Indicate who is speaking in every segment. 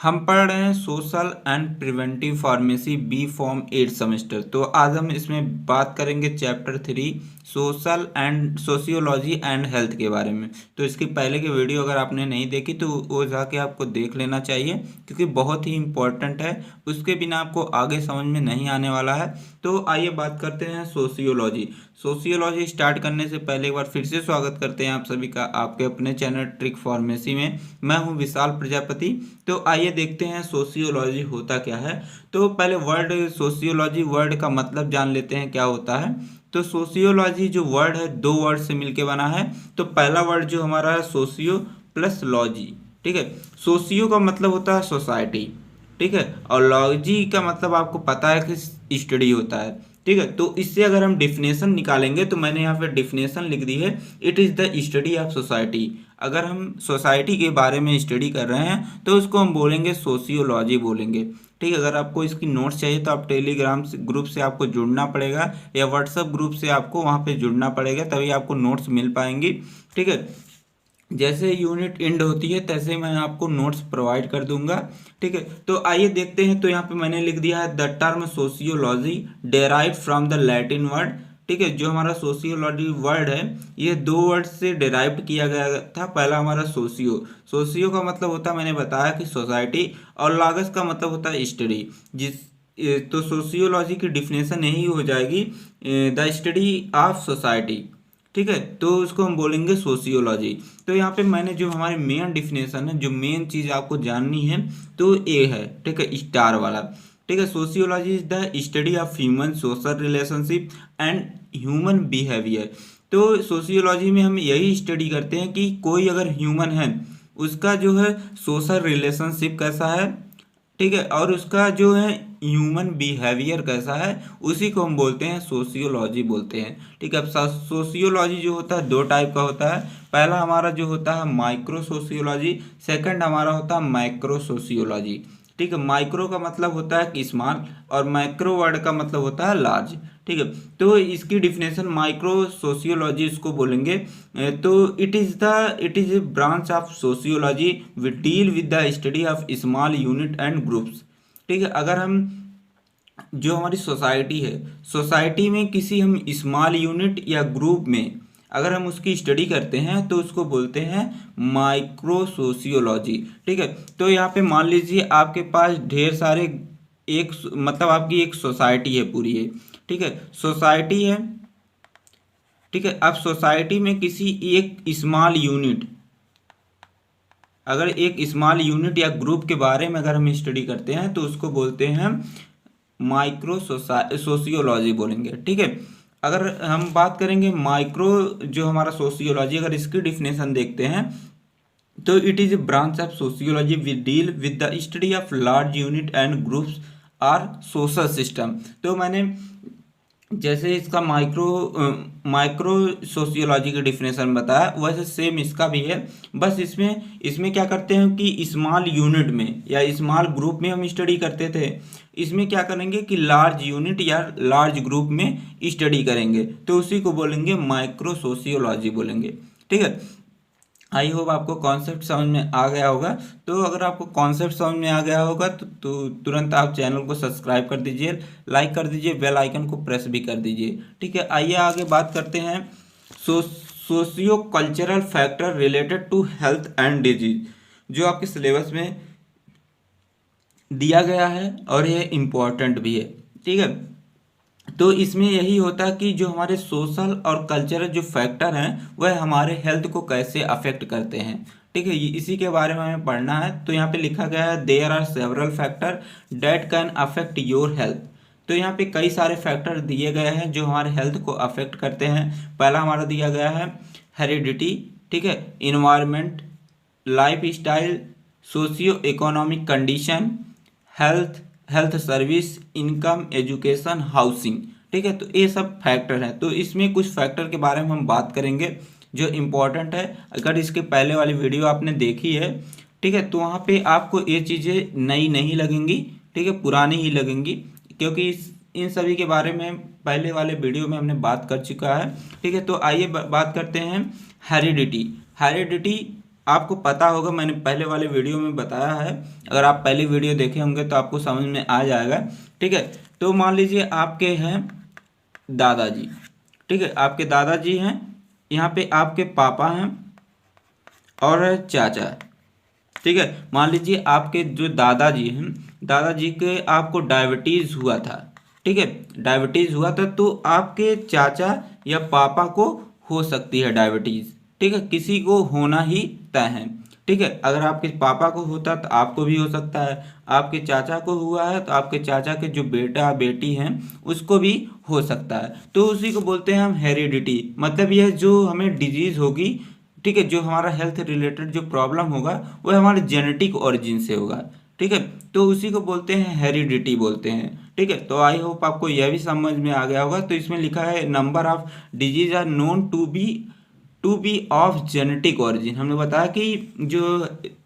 Speaker 1: हम पढ़ रहे हैं social and preventive pharmacy B pharm 8 semester. तो आज हम इसमें बात करेंगे chapter 3 social and sociology and health के बारे में। तो इसकी पहले की वीडियो अगर आपने नहीं देखी तो वो जाके आपको देख लेना चाहिए, क्योंकि बहुत ही इम्पोर्टेंट है। उसके बिना आपको आगे समझ में नहीं आने वाला है। तो आइए बात करते हैं सोशियोलॉजी। सोशियोलॉजी स्टार्ट करने से पहले एक बार फिर से स्वागत करते हैं आप सभी का आपके अपने चैनल ट्रिक फार्मेसी में। मैं हूं विशाल प्रजापति। तो आइए देखते हैं सोशियोलॉजी होता क्या है। तो पहले वर्ड सोशियोलॉजी वर्ड का मतलब जान लेते हैं क्या होता है। तो सोशियोलॉजी जो वर्ड है दो वर्ड से मिलके बना है। तो पहला वर्ड जो हमारा है सोशियो प्लस लॉजी। ठीक है, सोशियो का मतलब होता है सोसाइटी, ठीक है, और लॉजी का मतलब आपको पता है कि स्टडी होता है। ठीक है, तो इससे अगर हम डिफिनेशन निकालेंगे तो मैंने यहाँ पे डिफिनेशन लिख दी है, it is the study of society. अगर हम सोसाइटी के बारे में स्टडी कर रहे हैं तो उसको हम बोलेंगे सोशियोलॉजी बोलेंगे। ठीक है, अगर आपको इसकी नोट्स चाहिए तो आप टेलीग्राम ग्रुप से आपको जुड़ना पड़ेगा या व्हाट्सएप ग्रुप से आपको वहाँ पे जुड़ना पड़ेगा, तभी आपको नोट्स मिल पाएंगी। ठीक है, जैसे यूनिट एंड होती है तैसे मैं आपको नोट्स प्रोवाइड कर दूंगा। ठीक है, तो आइए देखते हैं। तो यहाँ पे मैंने लिख दिया है the term sociology derive from the Latin word. ठीक है, जो हमारा सोशियोलॉजी वर्ड है ये दो वर्ड से डेराइव किया गया था। पहला हमारा सोशियो, सोशियो का मतलब होता है मैंने बताया कि सोसाइटी, और लागस का मतलब होता है स्टडी। तो सोशियोलॉजी की डिफिनेशन यही हो जाएगी द स्टडी ऑफ सोसाइटी। ठीक है, तो उसको हम बोलेंगे सोशियोलॉजी। तो यहाँ पे मैंने जो हमारी मेन डिफिनेशन है, जो मेन चीज़ आपको जाननी है तो ये है, ठीक है, स्टार वाला। ठीक है, sociology is the study of human social relationship and human behaviour. तो सोशियोलॉजी में हम यही स्टडी करते हैं कि कोई अगर ह्यूमन है उसका जो है सोशल रिलेशनशिप कैसा है, ठीक है, और उसका जो है ह्यूमन बिहेवियर कैसा है, उसी को हम बोलते हैं सोशियोलॉजी बोलते हैं। ठीक है, अब सोशियोलॉजी जो होता है दो टाइप का होता है। पहला हमारा जो होता है माइक्रो सोशियोलॉजी, सेकंड हमारा होता है माइक्रो सोशियोलॉजी। ठीक है, माइक्रो का मतलब होता है कि स्मॉल और माइक्रो वर्ड का मतलब होता है लार्ज। ठीक है, तो इसकी डिफिनेशन माइक्रो सोशियोलॉजी इसको बोलेंगे। तो it is a branch of sociology we deal with the study of small unit and groups. ठीक है, अगर हम जो हमारी सोसाइटी है, सोसाइटी में किसी हम स्मॉल यूनिट या ग्रुप में अगर हम उसकी स्टडी करते हैं तो उसको बोलते हैं माइक्रो सोशियोलॉजी। ठीक है, तो यहाँ पे मान लीजिए आपके पास ढेर सारे एक मतलब आपकी एक सोसाइटी है पूरी है। ठीक है, सोसाइटी है। ठीक है, अब सोसाइटी में किसी एक स्मॉल यूनिट, अगर एक स्मॉल यूनिट या ग्रुप के बारे में अगर हम स्टडी करते हैं तो उसको बोलते हैं माइक्रो सोशियोलॉजी बोलेंगे। ठीक है, अगर हम बात करेंगे माइक्रो जो हमारा सोशियोलॉजी, अगर इसकी डिफिनेशन देखते हैं तो it is a branch of sociology we deal with the study of large unit and groups are social system. तो मैंने जैसे इसका माइक्रो सोशियोलॉजी की डिफिनेशन बताया वैसे सेम इसका भी है। बस इसमें इसमें क्या करते हैं कि स्मॉल यूनिट में या स्मॉल ग्रुप में हम स्टडी करते थे, इसमें क्या करेंगे कि लार्ज यूनिट या लार्ज ग्रुप में स्टडी करेंगे, तो उसी को बोलेंगे माइक्रो सोशियोलॉजी बोलेंगे। ठीक है, आई होप आपको कॉन्सेप्ट समझ में आ गया होगा। तो अगर आपको कॉन्सेप्ट समझ में आ गया होगा तो तुरंत आप चैनल को सब्सक्राइब कर दीजिए, लाइक कर दीजिए, बेल आइकन को प्रेस भी कर दीजिए। ठीक है, आइए आगे बात करते हैं socio cultural factor related to health and disease, जो आपके सिलेबस में दिया गया है और ये इम्पोर्टेंट भी है। ठीक है, तो इसमें यही होता है कि जो हमारे सोशल और कल्चरल जो फैक्टर हैं वह हमारे हेल्थ को कैसे अफेक्ट करते हैं। ठीक है, इसी के बारे में हमें पढ़ना है। तो यहाँ पे लिखा गया है there are several factor that can affect your health. तो यहाँ पे कई सारे फैक्टर दिए गए हैं जो हमारे हेल्थ को अफेक्ट करते हैं। पहला हमारा दिया गया है हेरिडिटी, ठीक है, environment, life style, socio economic condition, health health service, income, education, housing. ठीक है, तो ये सब फैक्टर हैं। तो इसमें कुछ फैक्टर के बारे में हम बात करेंगे जो इम्पोर्टेंट है। अगर इसके पहले वाली वीडियो आपने देखी है, ठीक है, तो वहाँ पे आपको ये चीज़ें नई नहीं लगेंगी, ठीक है, पुरानी ही लगेंगी, क्योंकि इन सभी के बारे में पहले वाले वीडियो में हमने बात कर चुका है। ठीक है, तो आइए बात करते हैं हेरिडिटी। हेरिडिटी आपको पता होगा, मैंने पहले वाले वीडियो में बताया है, अगर आप पहले वीडियो देखे होंगे तो आपको समझ में आ जाएगा। ठीक है, तो मान लीजिए आपके हैं दादाजी। ठीक है, आपके दादाजी हैं, यहाँ पे आपके पापा हैं और चाचा। ठीक है, मान लीजिए आपके जो दादाजी हैं, दादाजी के आपको डायबिटीज़ हुआ था। ठीक है, डायबिटीज़ हुआ था तो आपके चाचा या पापा को हो सकती है डायबिटीज़। ठीक है, किसी को होना ही तय है। ठीक है, अगर आपके पापा को होता तो आपको भी हो सकता है, आपके चाचा को हुआ है तो आपके चाचा के जो बेटा बेटी हैं उसको भी हो सकता है। तो उसी को बोलते हैं हम हेरिडिटी, मतलब यह जो हमें डिजीज़ होगी, ठीक है, जो हमारा हेल्थ रिलेटेड जो प्रॉब्लम होगा वो हमारे जेनेटिक ओरिजिन से होगा। ठीक है, तो उसी को बोलते हैं हेरिडिटी बोलते हैं। ठीक है, तो आई होप आपको यह भी समझ में आ गया होगा। तो इसमें लिखा है number of disease are known to be of genetic origin. हमने बताया कि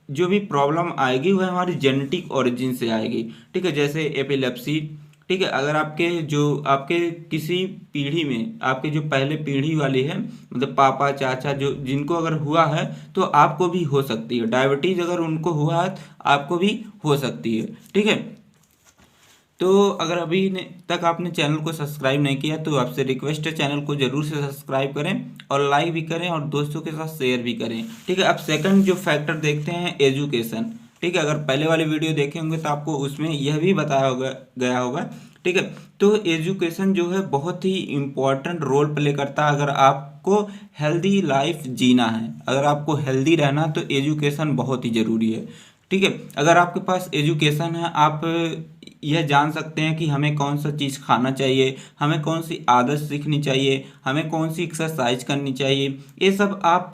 Speaker 1: जो भी प्रॉब्लम आएगी वह हमारी जेनेटिक ओरिजिन से आएगी। ठीक है, जैसे एपिलेप्सी। ठीक है, अगर आपके किसी पीढ़ी में आपके जो पहले पीढ़ी वाली है, मतलब पापा चाचा जो जिनको अगर हुआ है तो आपको भी हो सकती है। डायबिटीज़ अगर उनको हुआ है तो आपको भी हो सकती है। ठीक है, तो अगर तक आपने चैनल को सब्सक्राइब नहीं किया तो आपसे रिक्वेस्ट है चैनल को जरूर से सब्सक्राइब करें और लाइक भी करें और दोस्तों के साथ शेयर भी करें। ठीक है, अब सेकंड जो फैक्टर देखते हैं एजुकेशन। ठीक है, अगर पहले वाले वीडियो देखे होंगे तो आपको उसमें यह भी बताया गया होगा। ठीक है, तो एजुकेशन जो है बहुत ही इम्पोर्टेंट रोल प्ले करता है। अगर आपको हेल्दी लाइफ जीना है, अगर आपको हेल्दी रहना तो एजुकेशन बहुत ही ज़रूरी है। ठीक है, अगर आपके पास एजुकेशन है, आप यह जान सकते हैं कि हमें कौन सा चीज़ खाना चाहिए, हमें कौन सी आदत सीखनी चाहिए, हमें कौन सी एक्सरसाइज करनी चाहिए, ये सब आप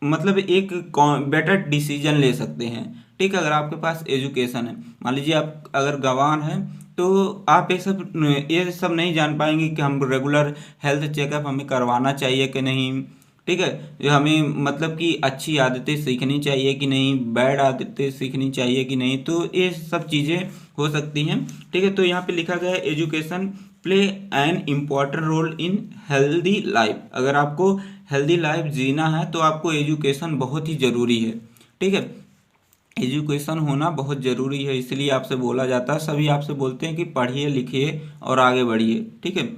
Speaker 1: मतलब एक बेटर डिसीजन ले सकते हैं। ठीक है, अगर आपके पास एजुकेशन है, मान लीजिए आप अगर गंवार हैं तो आप ये सब नहीं जान पाएंगे कि हम रेगुलर हेल्थ चेकअप हमें करवाना चाहिए कि नहीं। ठीक है, जो हमें मतलब कि अच्छी आदतें सीखनी चाहिए कि नहीं, बैड आदतें सीखनी चाहिए कि नहीं, तो ये सब चीज़ें हो सकती हैं। ठीक है, तो यहाँ पे लिखा गया है education play an important role in healthy life. अगर आपको हेल्दी लाइफ जीना है तो आपको एजुकेशन बहुत ही ज़रूरी है। ठीक है, एजुकेशन होना बहुत ज़रूरी है, इसलिए आपसे बोला जाता है, सभी आपसे बोलते हैं कि पढ़िए लिखिए और आगे बढ़िए। ठीक है,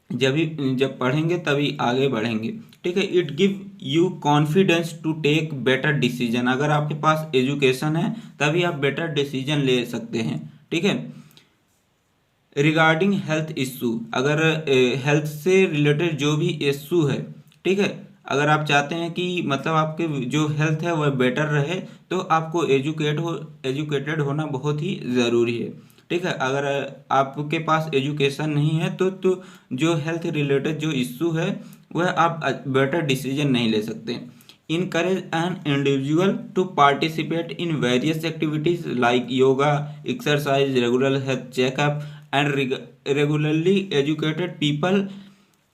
Speaker 1: जब पढ़ेंगे तभी आगे बढ़ेंगे। ठीक है, it give you confidence to take better decision. अगर आपके पास एजुकेशन है तभी आप बेटर डिसीजन ले सकते हैं। ठीक है, रिगार्डिंग हेल्थ इशू, अगर हेल्थ से रिलेटेड जो भी इशू है, ठीक है, अगर आप चाहते हैं कि मतलब आपके जो हेल्थ है वह बेटर रहे तो आपको एजुकेटेड होना बहुत ही ज़रूरी है। ठीक है, अगर आपके पास एजुकेशन नहीं है तो जो हेल्थ रिलेटेड जो इशू है वह आप बेटर डिसीजन नहीं ले सकते। Encourage an individual to participate in various activities like yoga, exercise, regular health checkup and regularly educated people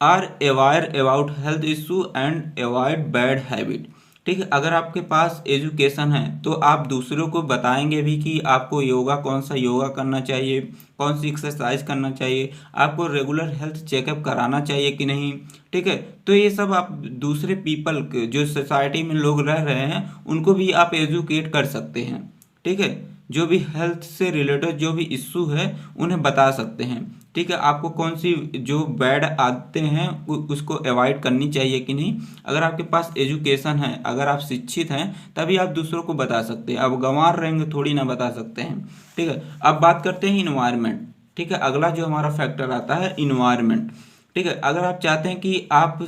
Speaker 1: are aware about health issue and avoid bad habit. ठीक है, अगर आपके पास एजुकेशन है तो आप दूसरों को बताएंगे भी कि आपको कौन सा योगा करना चाहिए, कौन सी एक्सरसाइज करना चाहिए, आपको रेगुलर हेल्थ चेकअप कराना चाहिए कि नहीं। ठीक है, तो ये सब आप दूसरे पीपल जो सोसाइटी में लोग रह रहे हैं उनको भी आप एजुकेट कर सकते हैं। ठीक है, जो भी हेल्थ से रिलेटेड जो भी इश्यू है उन्हें बता सकते हैं। ठीक है, आपको कौन सी जो बैड आदतें हैं उसको अवॉइड करनी चाहिए कि नहीं। अगर आपके पास एजुकेशन है, अगर आप शिक्षित हैं तभी आप दूसरों को बता सकते हैं। अब गंवार रहेंगे थोड़ी ना बता सकते हैं। ठीक है, अब बात करते हैं इन्वायरमेंट। ठीक है, अगला जो हमारा फैक्टर आता है इन्वायरमेंट। ठीक है, अगर आप चाहते हैं कि आप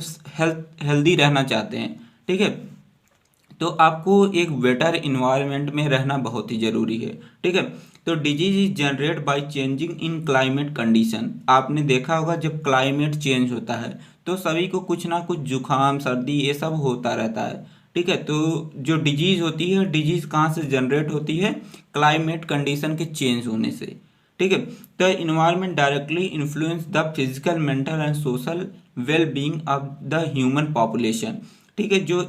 Speaker 1: हेल्दी रहना चाहते हैं, ठीक है, तो आपको एक बेटर इन्वायरमेंट में रहना बहुत ही ज़रूरी है। ठीक है, तो disease is generate by changing in climate condition. आपने देखा होगा जब क्लाइमेट चेंज होता है तो सभी को कुछ ना कुछ जुकाम सर्दी ये सब होता रहता है। ठीक है, तो जो डिजीज होती है, डिजीज कहाँ से जनरेट होती है, क्लाइमेट कंडीशन के चेंज होने से। ठीक है, the environment directly influence the physical, mental and social well being of the human population. ठीक है, जो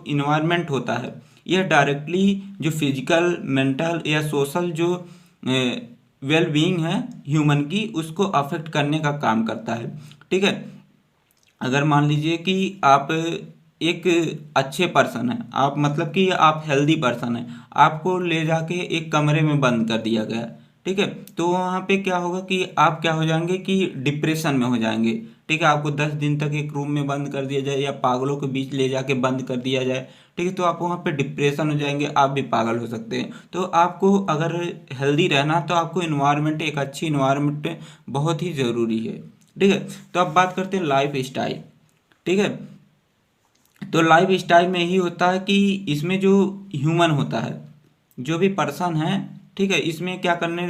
Speaker 1: इन्वायरमेंट होता है यह डायरेक्टली जो फिजिकल, मेंटल या सोशल जो वेल बीइंग है ह्यूमन की उसको अफेक्ट करने का काम करता है। ठीक है, अगर मान लीजिए कि आप एक अच्छे पर्सन है, आप मतलब कि आप हेल्दी पर्सन है, आपको ले जाके एक कमरे में बंद कर दिया गया, ठीक है। तो वहाँ पे क्या होगा कि आप क्या हो जाएंगे कि डिप्रेशन में हो जाएंगे, ठीक है। आपको 10 दिन तक एक रूम में बंद कर दिया जाए या पागलों के बीच ले जाके बंद कर दिया जाए, ठीक है, तो आप वहाँ पे डिप्रेशन हो जाएंगे, आप भी पागल हो सकते हैं। तो आपको अगर हेल्दी रहना तो आपको इन्वायरमेंट, एक अच्छी इन्वायरमेंट बहुत ही ज़रूरी है, ठीक है। तो अब बात करते हैं लाइफ स्टाइल, ठीक है। तो लाइफ स्टाइल में यही होता है कि इसमें जो ह्यूमन होता है, जो भी पर्सन है, ठीक है, इसमें क्या करने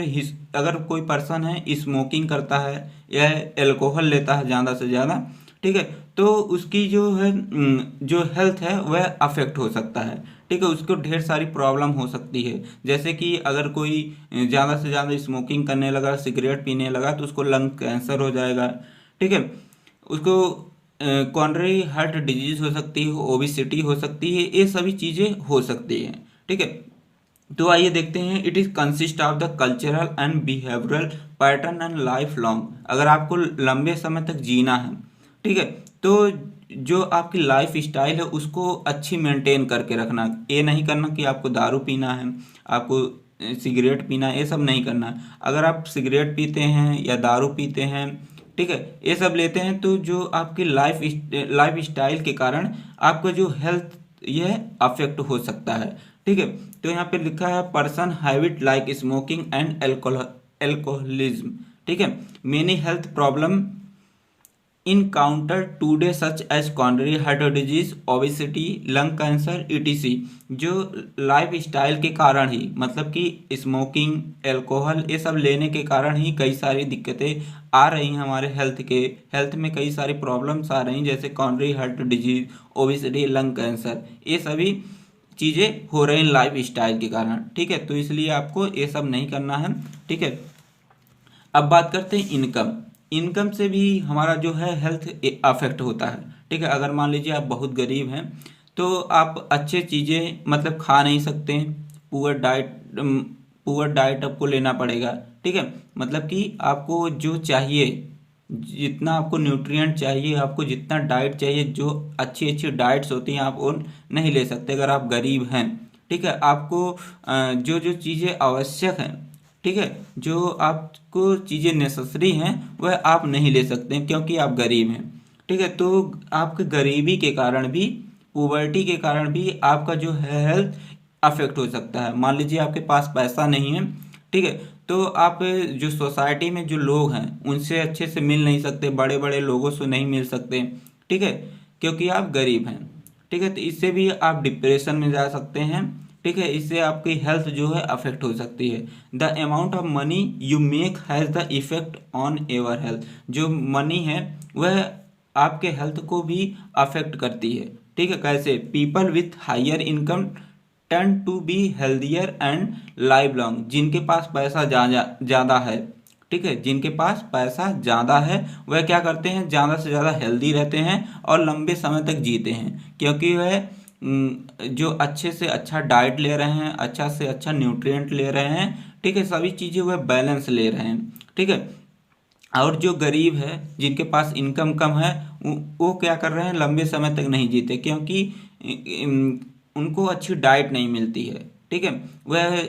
Speaker 1: अगर कोई पर्सन है स्मोकिंग करता है या एल्कोहल लेता है ज़्यादा से ज़्यादा, ठीक है, तो उसकी जो है जो हेल्थ है वह अफेक्ट हो सकता है, ठीक है। उसको ढेर सारी प्रॉब्लम हो सकती है, जैसे कि अगर कोई ज़्यादा से ज़्यादा स्मोकिंग करने लगा, सिगरेट पीने लगा, तो उसको लंग कैंसर हो जाएगा, ठीक है। उसको कॉर्नरी हार्ट डिजीज हो सकती है, ओबिसिटी हो सकती है, ये सभी चीज़ें हो सकती हैं, ठीक है। तो आइए देखते हैं, it is consist of the cultural and behavioural pattern and life long. अगर आपको लंबे समय तक जीना है, ठीक है, तो जो आपकी लाइफ स्टाइल है उसको अच्छी मेंटेन करके रखना, ये नहीं करना कि आपको दारू पीना है, आपको सिगरेट पीना है, ये सब नहीं करना। अगर आप सिगरेट पीते हैं या दारू पीते हैं, ठीक है, ये सब लेते हैं, तो जो आपकी लाइफ स्टाइल के कारण आपका जो हेल्थ यह अफेक्ट हो सकता है, ठीक है। तो यहाँ पे लिखा है person habit like smoking and alcoholism, ठीक है, many health problem encounter today such as coronary heart disease, obesity, lung cancer, ETC. जो लाइफ स्टाइल के कारण ही, मतलब कि स्मोकिंग, एल्कोहल, ये सब लेने के कारण ही कई सारी दिक्कतें आ रही हैं हमारे हेल्थ में कई सारी प्रॉब्लम्स आ रही हैं, जैसे coronary heart disease, obesity, lung cancer, ये सभी चीज़ें हो रही हैं लाइफ स्टाइल के कारण, ठीक है। तो इसलिए आपको ये सब नहीं करना है, ठीक है। अब बात करते हैं इनकम। इनकम से भी हमारा जो है हेल्थ अफेक्ट होता है, ठीक है। अगर मान लीजिए आप बहुत गरीब हैं, तो आप अच्छे चीज़ें मतलब खा नहीं सकते हैं, पुअर डाइट पुअर डाइट आपको लेना पड़ेगा, ठीक है। मतलब कि आपको जो चाहिए, जितना आपको न्यूट्रिएंट चाहिए, आपको जितना डाइट चाहिए, जो अच्छी अच्छी डाइट्स होती हैं, आप वो नहीं ले सकते अगर आप गरीब हैं, ठीक है। आपको जो जो चीज़ें आवश्यक हैं, ठीक है, जो आपको चीज़ें नेसेसरी हैं वह आप नहीं ले सकते हैं क्योंकि आप गरीब हैं, ठीक है। तो आपके गरीबी के कारण भी, पोवर्टी के कारण भी आपका जो है हेल्थ अफेक्ट हो सकता है। मान लीजिए आपके पास पैसा नहीं है, ठीक है, तो आप जो सोसाइटी में जो लोग हैं उनसे अच्छे से मिल नहीं सकते, बड़े बड़े लोगों से नहीं मिल सकते, ठीक है, क्योंकि आप गरीब हैं, ठीक है। तो इससे भी आप डिप्रेशन में जा सकते हैं, ठीक है। इससे आपकी हेल्थ जो है अफेक्ट हो सकती है। The amount of money you make has the effect on your health. जो मनी है वह आपके हेल्थ को भी अफेक्ट करती है, ठीक है। कैसे? People with higher income tend to be healthier and live long. जिनके पास पैसा ज़्यादा है, ठीक है, जिनके पास पैसा ज़्यादा है वह क्या करते हैं, ज़्यादा से ज़्यादा हेल्दी रहते हैं और लंबे समय तक जीते हैं, क्योंकि वह जो अच्छे से अच्छा डाइट ले रहे हैं, अच्छा से अच्छा न्यूट्रिएंट ले रहे हैं, ठीक है, सभी चीज़ें वह बैलेंस ले रहे हैं, ठीक है। और जो गरीब है, जिनके पास इनकम कम है, वो क्या कर रहे हैं, लंबे समय तक नहीं जीते, क्योंकि उनको अच्छी डाइट नहीं मिलती है, ठीक है। वह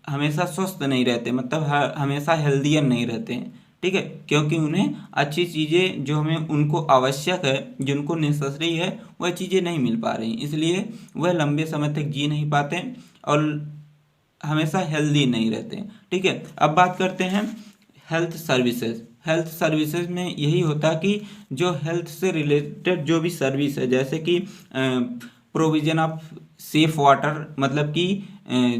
Speaker 1: हमेशा स्वस्थ नहीं रहते, मतलब हमेशा हेल्दियर नहीं रहते हैं, ठीक है, क्योंकि उन्हें अच्छी चीज़ें जो हमें उनको आवश्यक है, जिनको नेसेसरी है, वह चीज़ें नहीं मिल पा रही, इसलिए वह लंबे समय तक जी नहीं पाते और हमेशा हेल्दी नहीं रहते, ठीक है। अब बात करते हैं हेल्थ सर्विसेज। हेल्थ सर्विसेज में यही होता है कि जो हेल्थ से रिलेटेड जो भी सर्विस है, जैसे कि प्रोविज़न ऑफ सेफ वाटर, मतलब कि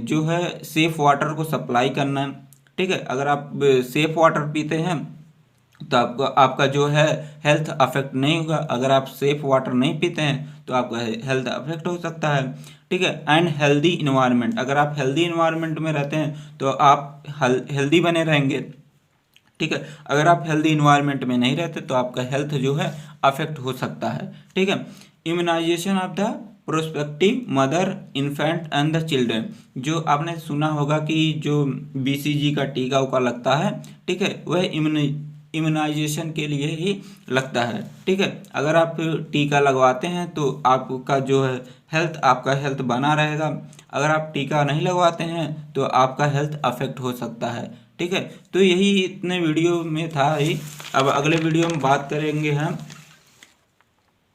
Speaker 1: जो है सेफ वाटर को सप्लाई करना, ठीक है। अगर आप सेफ वाटर पीते हैं तो आपको आपका जो है हेल्थ अफेक्ट नहीं होगा, अगर आप सेफ वाटर नहीं पीते हैं तो आपका हेल्थ अफेक्ट हो सकता है, ठीक है। And healthy environment. अगर आप हेल्दी इन्वायरमेंट में रहते हैं तो आप हेल्दी बने रहेंगे, ठीक है। अगर आप हेल्दी इन्वायरमेंट में नहीं रहते तो आपका हेल्थ जो है अफेक्ट हो सकता है, ठीक है। Immunization of the prospective mother, infant and the children. जो आपने सुना होगा कि जो बीसीजी का टीका उका लगता है, ठीक है, वह इम्यूनाइजेशन के लिए ही लगता है। ठीक है, अगर आप टीका लगवाते हैं तो आपका जो है आपका हेल्थ बना रहेगा। अगर आप टीका नहीं लगवाते हैं तो आपका हेल्थ अफेक्ट हो सकता है। ठीक है, तो यही इतने वीडियो में था ही। अब अगले वीडियो में बात करेंगे हम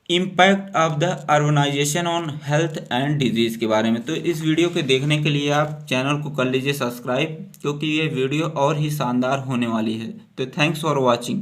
Speaker 1: impact of the urbanization on health and disease के बारे में। तो इस वीडियो के देखने के लिए आप चैनल को कर लीजिए सब्सक्राइब, क्योंकि ये वीडियो और ही शानदार होने वाली है। तो थैंक्स फॉर वॉचिंग।